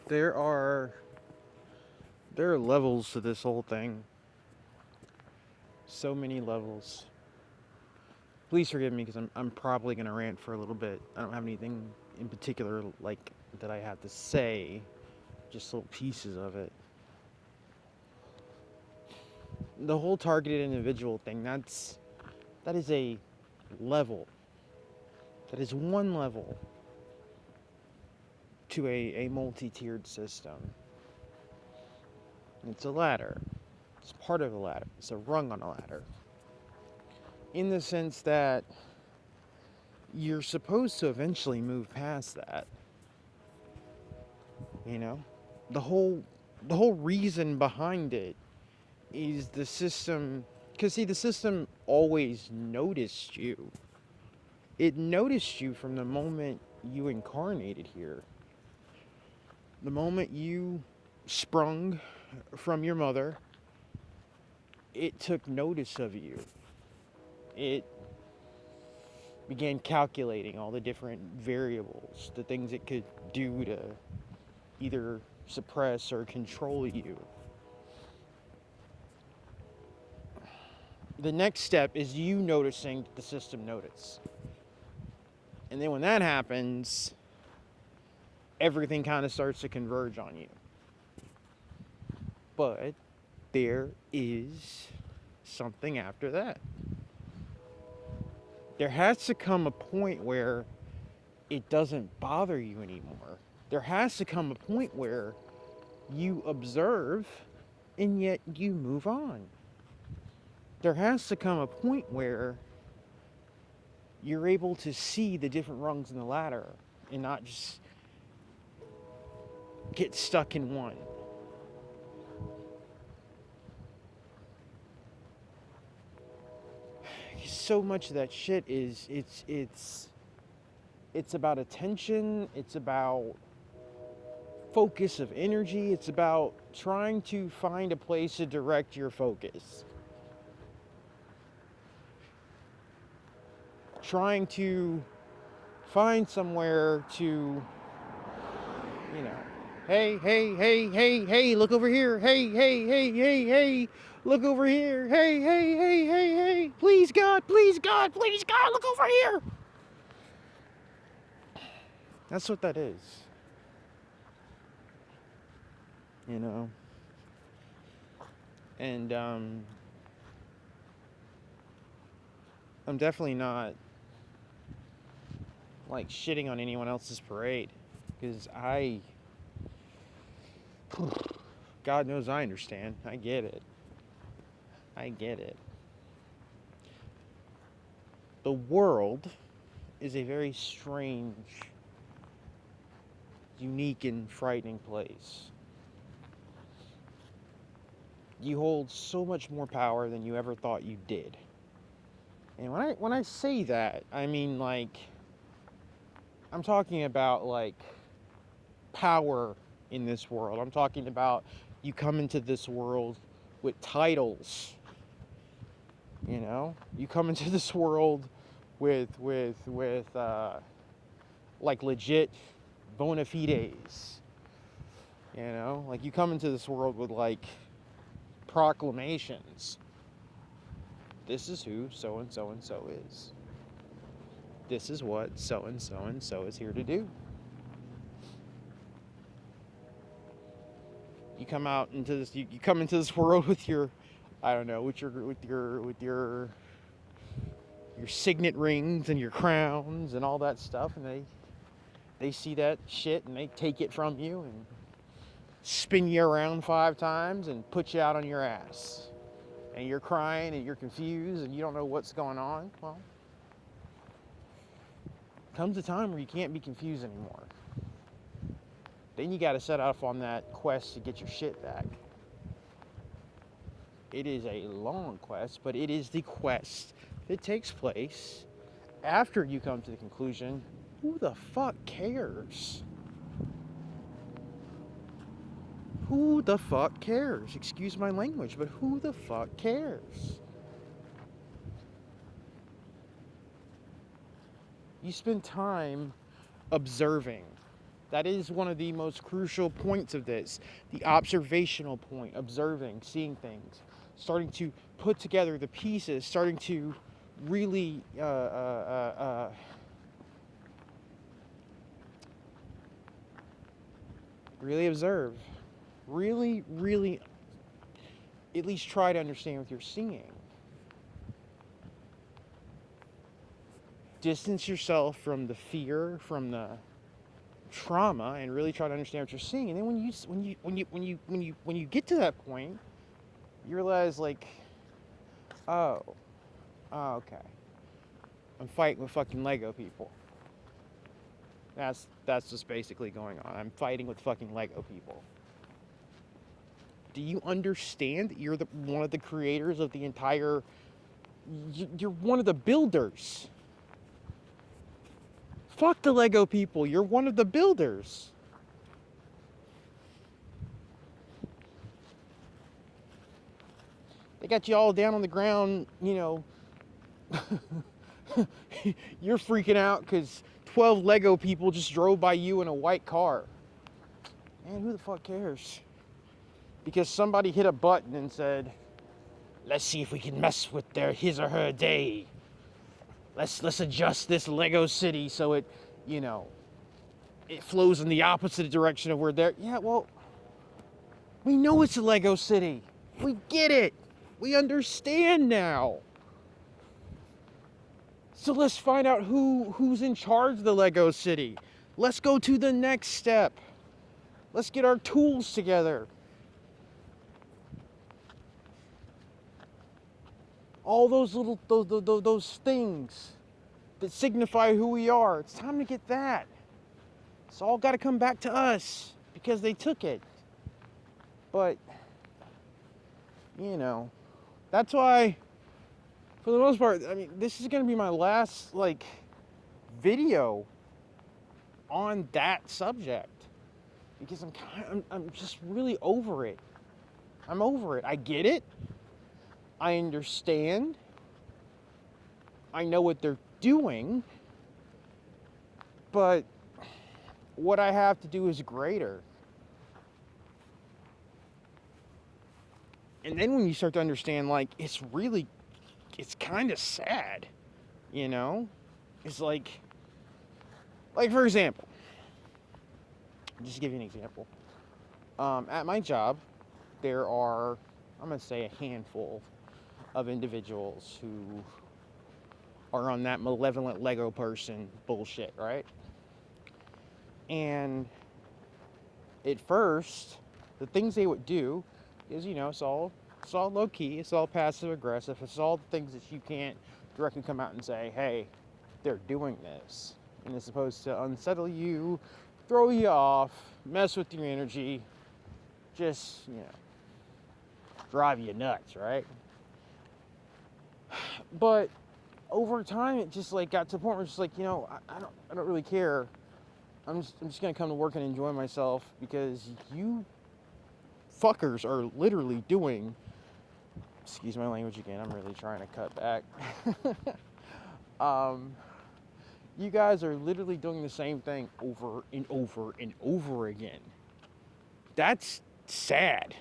there are there are levels to this whole thing. So many levels. Please forgive me because I'm probably gonna rant for a little bit. I don't have anything in particular like that I have to say. Just little pieces of it. The whole targeted individual thing. That is a level. That is one level to a multi-tiered system. It's a ladder. It's part of a ladder. It's a rung on a ladder. In the sense that you're supposed to eventually move past that. You know? The whole the whole reason behind it is the system, cuz see the system always noticed you. It noticed you from the moment you incarnated here. The moment you sprung from your mother, it took notice of you. It began calculating all the different variables, the things it could do to either suppress or control you. The next step is you noticing that the system noticed. And then when that happens, everything kind of starts to converge on you. But there is something after that. There has to come a point where it doesn't bother you anymore. There has to come a point where you observe and yet you move on. There has to come a point where you're able to see the different rungs in the ladder and not just get stuck in one. So much of that shit is it's about attention, it's about focus of energy, it's about trying to find a place to direct your focus. Trying to find somewhere to, you know, hey, hey, hey, hey, hey, look over here. Hey, hey, hey, hey, hey, look over here. Hey, hey, hey, hey, hey, please God, please God, please God, look over here. That's what that is. You know? And I'm definitely not like shitting on anyone else's parade because God knows I understand. I get it. I get it. The world is a very strange, unique, and frightening place. You hold so much more power than you ever thought you did. And when I say that, I mean like I'm talking about like power in this world. I'm talking about you come into this world with titles. You know, you come into this world with like legit bona fides. You know, like you come into this world with like proclamations. This is who so and so and so is. This is what so and so and so is here to do. You come out into this. You come into this world with your, I don't know, with your signet rings and your crowns and all that stuff, and they see that shit and they take it from you and spin you around 5 times and put you out on your ass. And you're crying and you're confused and you don't know what's going on. Well, comes a time where you can't be confused anymore. Then you got to set off on that quest to get your shit back. It is a long quest, but it is the quest that takes place after you come to the conclusion, who the fuck cares? Who the fuck cares? Excuse my language, but who the fuck cares? You spend time observing. That is one of the most crucial points of this. The observational point, observing, seeing things, starting to put together the pieces, starting to really really observe, really at least try to understand what you're seeing. Distance yourself from the fear, from the trauma, and really try to understand what you're seeing. And then when you get to that point, you realize, like, oh, okay, I'm fighting with fucking Lego people. That's just basically going on. I'm fighting with fucking Lego people. Do you understand that you're one of the creators of the entire? You're one of the builders. Fuck the Lego people. You're one of the builders. They got you all down on the ground, you know. You're freaking out because 12 Lego people just drove by you in a white car. Man, who the fuck cares? Because somebody hit a button and said, let's see if we can mess with his or her day. Let's adjust this Lego city so it, you know, it flows in the opposite direction of where they're. Yeah, well, we know it's a Lego city. We get it. We understand now. So let's find out who's in charge of the Lego city. Let's go to the next step. Let's get our tools together. All those little those things that signify who we are. It's time to get that. It's all got to come back to us because they took it. But you know, that's why, for the most part, I mean, this is going to be my last video on that subject because I'm just really over it. I'm over it. I get it. I understand. I know what they're doing. But what I have to do is greater. And then when you start to understand, like, it's kind of sad, you know? It's like for example, just to give you an example. At my job, there are, I'm going to say, a handful of individuals who are on that malevolent Lego person bullshit, right? And at first, the things they would do is, you know, it's all low key, it's all passive aggressive, it's all the things that you can't directly come out and say, hey, they're doing this. And it's supposed to unsettle you, throw you off, mess with your energy, just, you know, drive you nuts, right? But over time, it just got to the point where it's like, you know, I don't really care. I'm just gonna come to work and enjoy myself because you fuckers are literally doing. Excuse my language again. I'm really trying to cut back. You guys are literally doing the same thing over and over and over again. That's sad.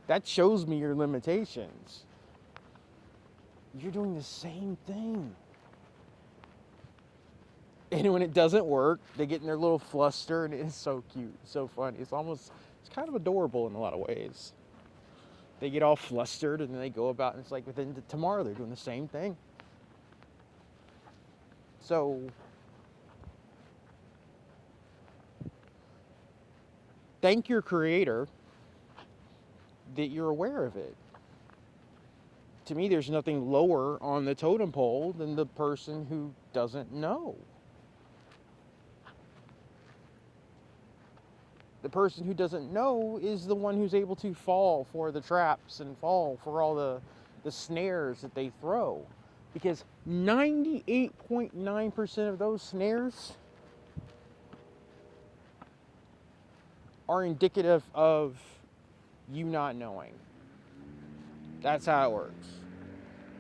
That shows me your limitations. You're doing the same thing. And when it doesn't work, they get in their little fluster, and it's so cute, so funny. It's kind of adorable in a lot of ways. They get all flustered, and then they go about, and it's like within tomorrow they're doing the same thing. So thank your creator that you're aware of it. To me, there's nothing lower on the totem pole than the person who doesn't know. The person who doesn't know is the one who's able to fall for the traps and fall for all the snares that they throw. Because 98.9% of those snares are indicative of you not knowing. That's how it works.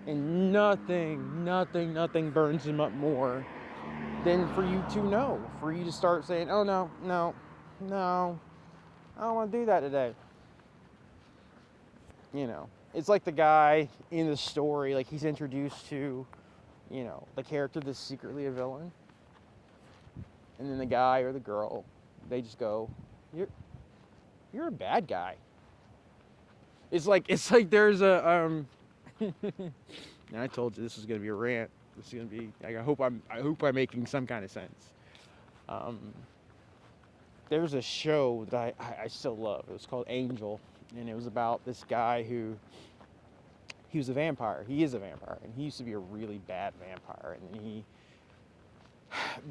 And nothing burns them up more than for you to know, for you to start saying, oh no, no, no, I don't want to do that today. You know, it's like the guy in the story, like he's introduced to, you know, the character that's secretly a villain. And then the guy or the girl, they just go, you're a bad guy. It's like there's a and I told you this is gonna be a rant. This is gonna be. I hope I'm making some kind of sense. There's a show that I still love. It was called Angel, and it was about this guy who he was a vampire. He is a vampire, and he used to be a really bad vampire, and he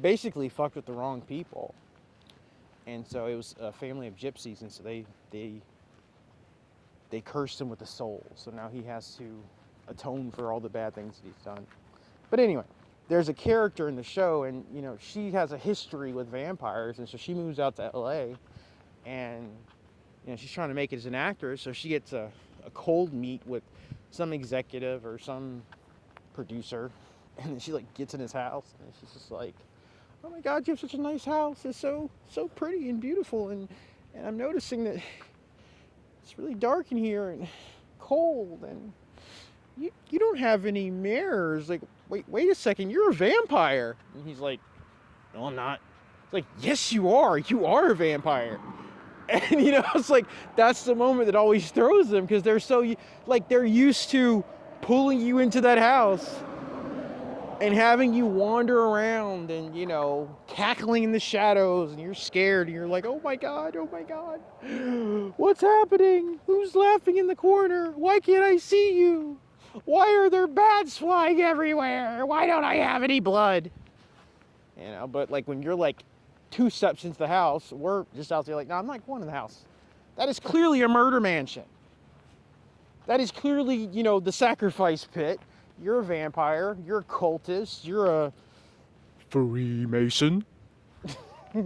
basically fucked with the wrong people. And so it was a family of gypsies, and so they cursed him with the soul. So now he has to atone for all the bad things that he's done. But anyway, there's a character in the show, and you know she has a history with vampires, and so she moves out to LA, and you know she's trying to make it as an actress. So she gets a cold meet with some executive or some producer, and then she like gets in his house, and she's just like, "Oh my God, you have such a nice house. It's so pretty and beautiful, and I'm noticing that it's really dark in here and cold, and you don't have any mirrors. Like, wait a second, you're a vampire." And he's like, "No, I'm not." It's like, "Yes, you are. You are a vampire." And you know, it's like that's the moment that always throws them, because they're so like they're used to pulling you into that house and having you wander around and, you know, cackling in the shadows, and you're scared, and you're like, oh my God, what's happening? Who's laughing in the corner? Why can't I see you? Why are there bats flying everywhere? Why don't I have any blood? You know, but like when you're like 2 steps into the house, we're just out there like, no, I'm not going in the house. That is clearly a murder mansion. That is clearly, you know, the sacrifice pit. You're a vampire. You're a cultist. You're a Freemason. I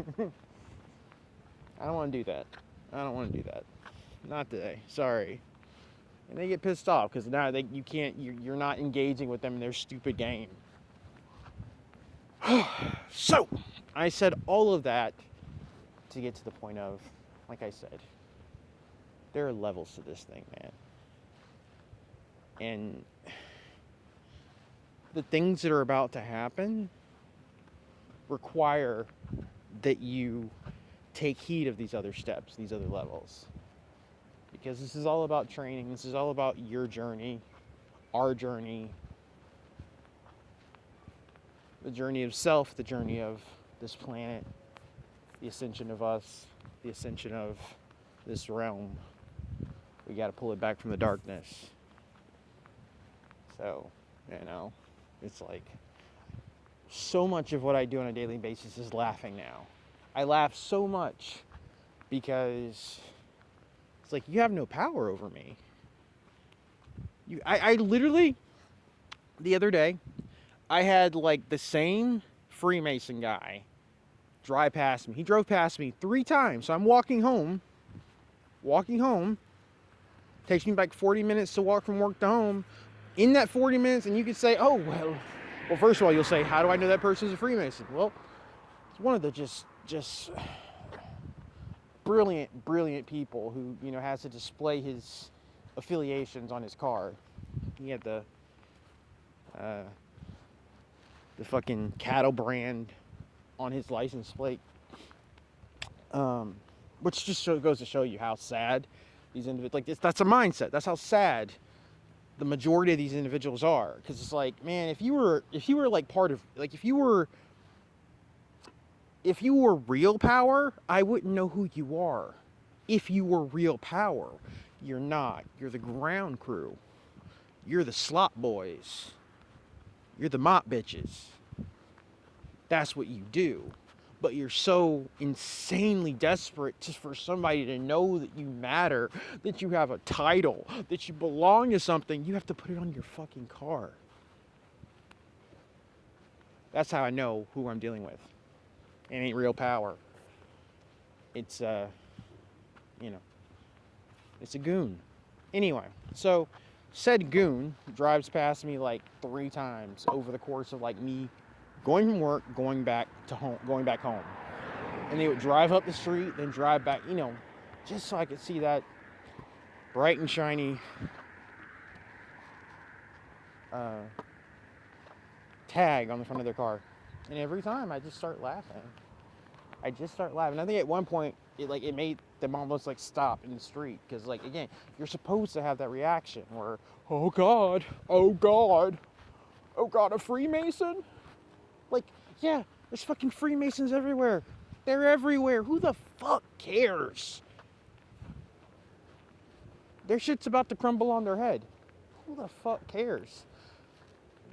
don't want to do that. I don't want to do that. Not today. Sorry. And they get pissed off because now you can't. You're not engaging with them in their stupid game. So, I said all of that to get to the point of, like I said, there are levels to this thing, man. And the things that are about to happen require that you take heed of these other steps, these other levels. Because this is all about training. This is all about your journey, our journey, the journey of self, the journey of this planet, the ascension of us, the ascension of this realm. We got to pull it back from the darkness. So, you know, it's like so much of what I do on a daily basis is laughing now. I laugh so much because it's like, you have no power over me. I literally, the other day, I had like the same Freemason guy drive past me. He drove past me 3 times. So I'm walking home. Takes me like 40 minutes to walk from work to home. In that 40 minutes, and you could say, oh, well, first of all, you'll say, how do I know that person's a Freemason? Well, it's one of the just brilliant people who, you know, has to display his affiliations on his car. He had the fucking cattle brand on his license plate, which just goes to show you how sad these individuals, like, that's a mindset. That's how sad the majority of these individuals are. Because it's like, man, if you were like part of, like, if you were real power, I wouldn't know who you are. If you were real power, you're not. You're the ground crew. You're the slop boys. You're the mop bitches. That's what you do. But you're so insanely desperate just for somebody to know that you matter, that you have a title, that you belong to something, you have to put it on your fucking car. That's how I know who I'm dealing with. It ain't real power. It's, you know, it's a goon. Anyway, so said goon drives past me like 3 times over the course of like me going from work, going back home. And they would drive up the street, then drive back, just so I could see that bright and shiny uh, tag on the front of their car. And every time I just start laughing. I think at one point it made them almost like stop in the street because again, you're supposed to have that reaction where, oh God, oh God, oh God, a Freemason? Yeah, there's fucking Freemasons everywhere. They're everywhere. Who the fuck cares? Their shit's about to crumble on their head. Who the fuck cares?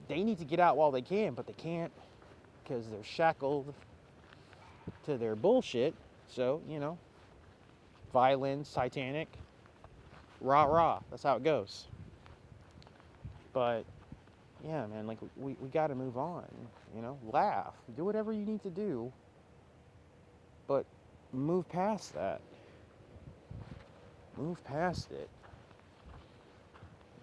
They need to get out while they can, but they can't because they're shackled to their bullshit. So, violence, Titanic, rah rah. That's how it goes. But yeah, man, we got to move on. Laugh, do whatever you need to do, but move past that. Move past it.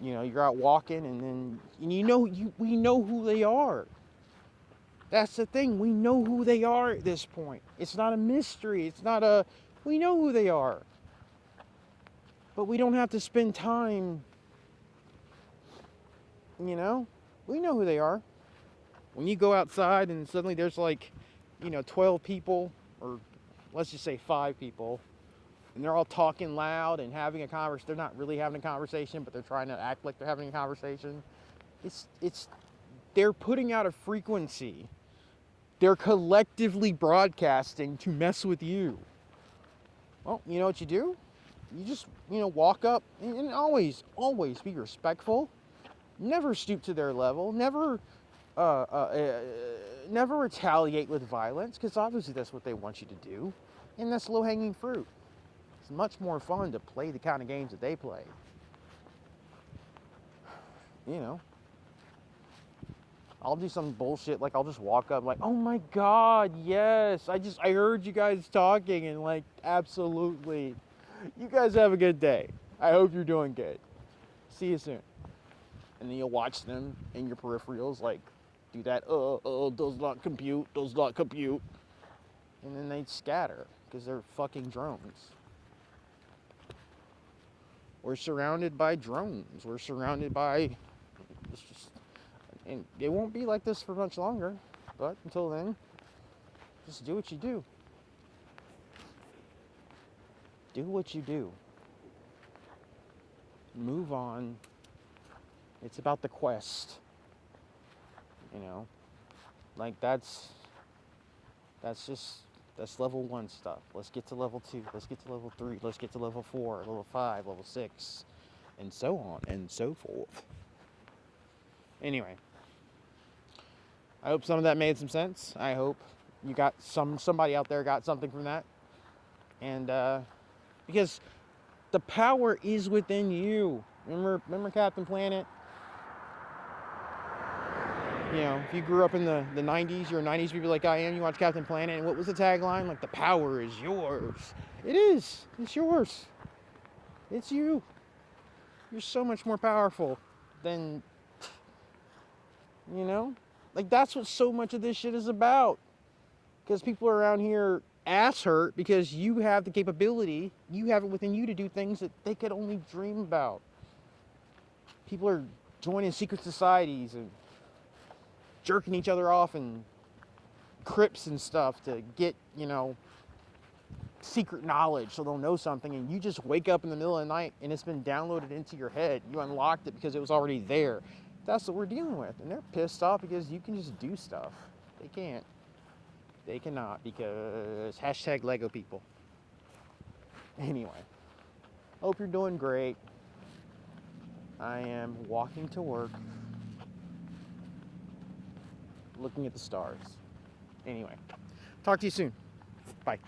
You're out walking, and then we know who they are. That's the thing. We know who they are at this point. It's not a mystery. We know who they are. But we don't have to spend time, we know who they are. When you go outside and suddenly there's 12 people, or let's just say 5 people, and they're all talking loud and having a conversation. They're not really having a conversation, but they're trying to act like they're having a conversation. They're putting out a frequency. They're collectively broadcasting to mess with you. Well, you know what you do? You just, walk up and always be respectful. Never stoop to their level. Never retaliate with violence, because obviously that's what they want you to do. And that's low-hanging fruit. It's much more fun to play the kind of games that they play. I'll do some bullshit, I'll just walk up oh my God, yes, I heard you guys talking, and absolutely. You guys have a good day. I hope you're doing good. See you soon. And then you'll watch them in your peripherals, do that, does not compute. And then they scatter, because they're fucking drones. We're surrounded by drones. We're surrounded by, and it won't be like this for much longer, but until then, just do what you do. Do what you do. Move on. It's about the quest. That's level 1 stuff. Let's get to level 2. Let's get to level 3. Let's get to level 4, level 5, level 6, and so on and so forth. Anyway, I hope some of that made some sense. I hope you got somebody out there got something from that. And because the power is within you. Remember Captain Planet? If you grew up in the 90s, you're a 90s people like I am, you watch Captain Planet, and what was the tagline? The power is yours. It is. It's yours. It's you. You're so much more powerful than, that's what so much of this shit is about. Because people around here ass hurt because you have the capability, you have it within you to do things that they could only dream about. People are joining secret societies and jerking each other off in crypts and stuff to get, secret knowledge so they'll know something, and you just wake up in the middle of the night and it's been downloaded into your head. You unlocked it because it was already there. That's what we're dealing with, and they're pissed off because you can just do stuff. They can't. They cannot, because hashtag Lego people. Anyway, hope you're doing great. I am walking to work, looking at the stars. Anyway, talk to you soon. Bye.